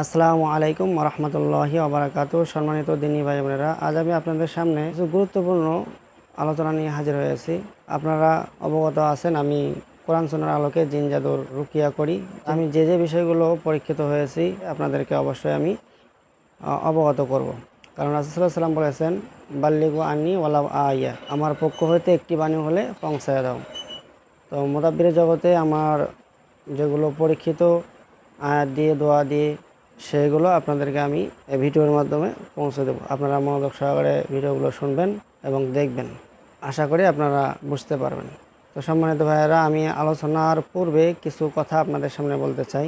আসসালামু আলাইকুম রহমতুল্লাহি ওবারাকাতু। সম্মানিত দিনী ভাই বোনেরা, আজ আমি আপনাদের সামনে কিছু গুরুত্বপূর্ণ আলোচনা নিয়ে হাজির হয়েছি। আপনারা অবগত আছেন আমি কোরআন সুন্নাহর আলোকে জিন জাদুর রুকিয়া করি। আমি যে বিষয়গুলো পরীক্ষিত হয়েছি আপনাদেরকে অবশ্যই আমি অবগত করব। কারণ রাসূলুল্লাহ সাল্লাল্লাহু আলাইহি ওয়াসাল্লাম বলেছেন, বাল্লিগু আন্নি ওয়ালাউ আয়া, আমার পক্ষ হইতে একটি বাণী হলে পৌঁছায় দাও। তো মুদাব্বিরের জগতে আমার যেগুলো পরীক্ষিত আয়াত দিয়ে দোয়া দিয়ে সেগুলো আপনাদেরকে আমি এই ভিডিওর মাধ্যমে পৌঁছে দেবো। আপনারা মনোযোগ সহকারে ভিডিওগুলো শুনবেন এবং দেখবেন, আশা করি আপনারা বুঝতে পারবেন। তো সম্মানিত ভাইয়েরা, আমি আলোচনার পূর্বে কিছু কথা আপনাদের সামনে বলতে চাই।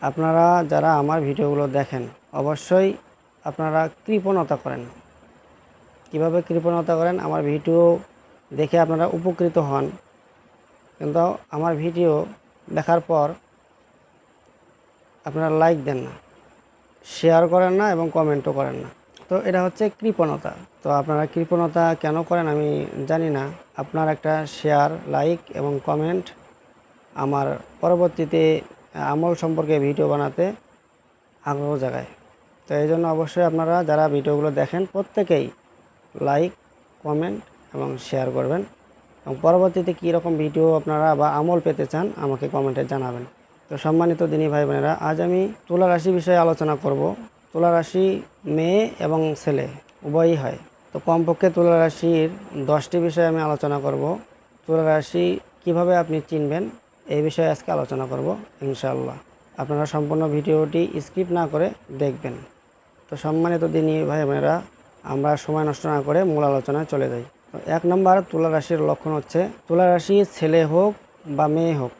আপনারা যারা আমার ভিডিওগুলো দেখেন অবশ্যই আপনারা কৃপণতা করেন। কিভাবে কৃপণতা করেন? আমার ভিডিও দেখে আপনারা উপকৃত হন, কিন্তু আমার ভিডিও দেখার পর আপনারা লাইক দেন না, শেয়ার করেন না এবং কমেন্টও করেন না। তো এটা হচ্ছে কৃপণতা। তো আপনারা কৃপণতা কেন করেন আমি জানি না। আপনার একটা শেয়ার, লাইক এবং কমেন্ট আমার পরবর্তীতে আমল সম্পর্কে ভিডিও বানাতে আগ্রহ জাগায়। তো এই জন্য অবশ্যই আপনারা যারা ভিডিওগুলো দেখেন প্রত্যেকেই লাইক, কমেন্ট এবং শেয়ার করবেন, এবং পরবর্তীতে কী রকম ভিডিও আপনারা বা আমল পেতে চান আমাকে কমেন্টে জানাবেন। তো সম্মানিত দিনী ভাই বোনেরা, আজ আমি তুলা রাশি বিষয়ে আলোচনা করব। তুলা রাশি মেয়ে এবং ছেলে উভয়ই হয়। তো কমপক্ষে তুলা রাশির 10টি বিষয়ে আমি আলোচনা করব। তুলা রাশি কীভাবে আপনি চিনবেন এই বিষয়ে আজকে আলোচনা করব ইনশাআল্লাহ। আপনারা সম্পূর্ণ ভিডিওটি স্কিপ না করে দেখবেন। তো সম্মানিত দিনী ভাই বোনেরা, আমরা সময় নষ্ট না করে মূল আলোচনায় চলে যাই। তো 1 নম্বর তুলা রাশির লক্ষণ হচ্ছে, তুলা রাশি ছেলে হোক বা মেয়ে হোক,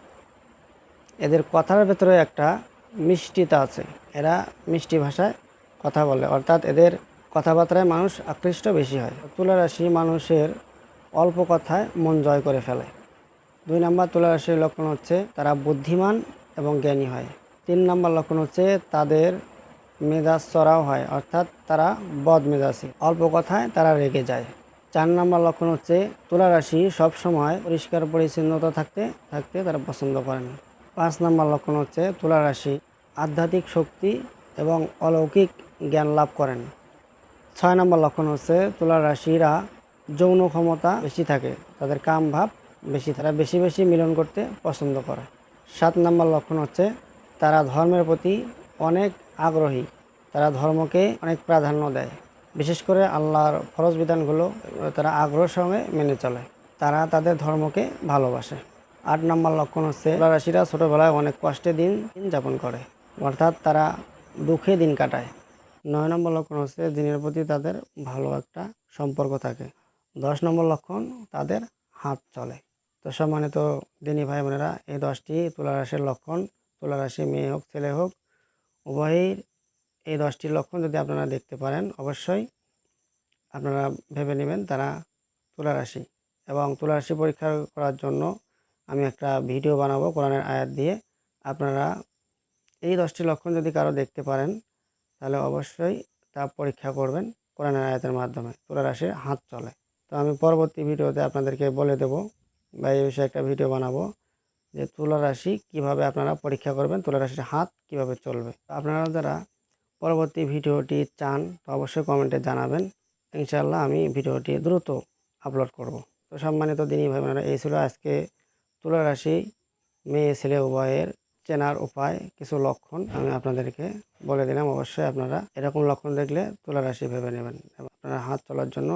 এদের কথার ভেতরে একটা মিষ্টিতা আছে। এরা মিষ্টি ভাষায় কথা বলে, অর্থাৎ এদের কথাবার্তায় মানুষ আকৃষ্ট বেশি হয়। তুলা রাশি মানুষের অল্প কথায় মন জয় করে ফেলে। 2 নম্বর তুলা রাশির লক্ষণ হচ্ছে তারা বুদ্ধিমান এবং জ্ঞানী হয়। 3 নম্বর লক্ষণ হচ্ছে তাদের মেজাজ চড়াও হয়, অর্থাৎ তারা বদ মেজাজি, অল্প কথায় তারা রেগে যায়। 4 নম্বর লক্ষণ হচ্ছে তুলা রাশি সবসময় পরিষ্কার পরিচ্ছন্নতা থাকতে তারা পছন্দ করেন। 5 নম্বর লক্ষণ হচ্ছে তুলা রাশি আধ্যাত্মিক শক্তি এবং অলৌকিক জ্ঞান লাভ করেন। 6 নম্বর লক্ষণ হচ্ছে তুলা রাশিরা যৌন ক্ষমতা বেশি থাকে, তাদের কাম ভাব বেশি, তারা বেশি বেশি মিলন করতে পছন্দ করে। 7 নম্বর লক্ষণ হচ্ছে তারা ধর্মের প্রতি অনেক আগ্রহী, তারা ধর্মকে অনেক প্রাধান্য দেয়, বিশেষ করে আল্লাহর ফরজ বিধানগুলো তারা আগ্রহের সঙ্গে মেনে চলে, তারা তাদের ধর্মকে ভালোবাসে। 8 নম্বর লক্ষণ হচ্ছে তুলা রাশিরা ছোটোবেলায় অনেক কষ্টে দিন যাপন করে, অর্থাৎ তারা দুঃখে দিন কাটায়। 9 নম্বর লক্ষণ হচ্ছে দিনের প্রতি তাদের ভালো একটা সম্পর্ক থাকে। 10 নম্বর লক্ষণ তাদের হাত চলে। তো সম্মানিত দিনী ভাই বোনেরা, এই 10টি তুলা রাশির লক্ষণ। তুলা রাশি মেয়ে হোক ছেলে হোক উভয়ের এই 10টি লক্ষণ যদি আপনারা দেখতে পারেন অবশ্যই আপনারা ভেবে নেবেন তারা তুলা রাশি। এবং তুলা রাশি পরীক্ষা করার জন্য আমি একটা ভিডিও বানাবো কোরআনের আয়াত দিয়ে। আপনারা এই 10টি লক্ষণ যদি কারো দেখতে পারেন তাহলে অবশ্যই তা পরীক্ষা করবেন কোরআনের আয়াতের মাধ্যমে। তুলা রাশির হাত চলে। তো আমি পরবর্তী ভিডিওতে আপনাদেরকে বলে দেব বা এই বিষয়ে একটা ভিডিও বানাবো যে তুলা রাশি কীভাবে আপনারা পরীক্ষা করবেন, তুলা রাশির হাত কীভাবে চলবে। আপনারা যারা পরবর্তী ভিডিওটি চান তো অবশ্যই কমেন্টে জানাবেন, ইনশাআল্লাহ আমি ভিডিওটি দ্রুত আপলোড করব। তো সম্মানিত দিনী ভাই বোনেরা, এই ছিল আজকে তুলা রাশি মেয়ে ছেলে উভয়ের চেনার উপায়, কিছু লক্ষণ আমি আপনাদেরকে বলে দিলাম। অবশ্যই আপনারা এরকম লক্ষণ দেখলে তুলা রাশি ভেবে নেবেন এবং আপনারা হাত চলার জন্য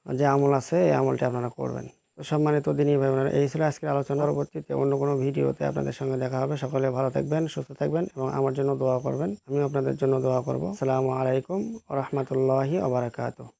যে আমল আছে এই আমলটি আপনারা করবেন। তো সম্মানিত দিনী ভাই বোনেরা, এই ছিল আজকের আলোচনা। পরবর্তীতে অন্য কোনো ভিডিওতে আপনাদের সঙ্গে দেখা হবে। সকলে ভালো থাকবেন, সুস্থ থাকবেন এবং আমার জন্য দোয়া করবেন। আমিও আপনাদের জন্য দোয়া করব। আসসালামু আলাইকুম ওয়া রাহমাতুল্লাহি ওয়া বারাকাতুহু।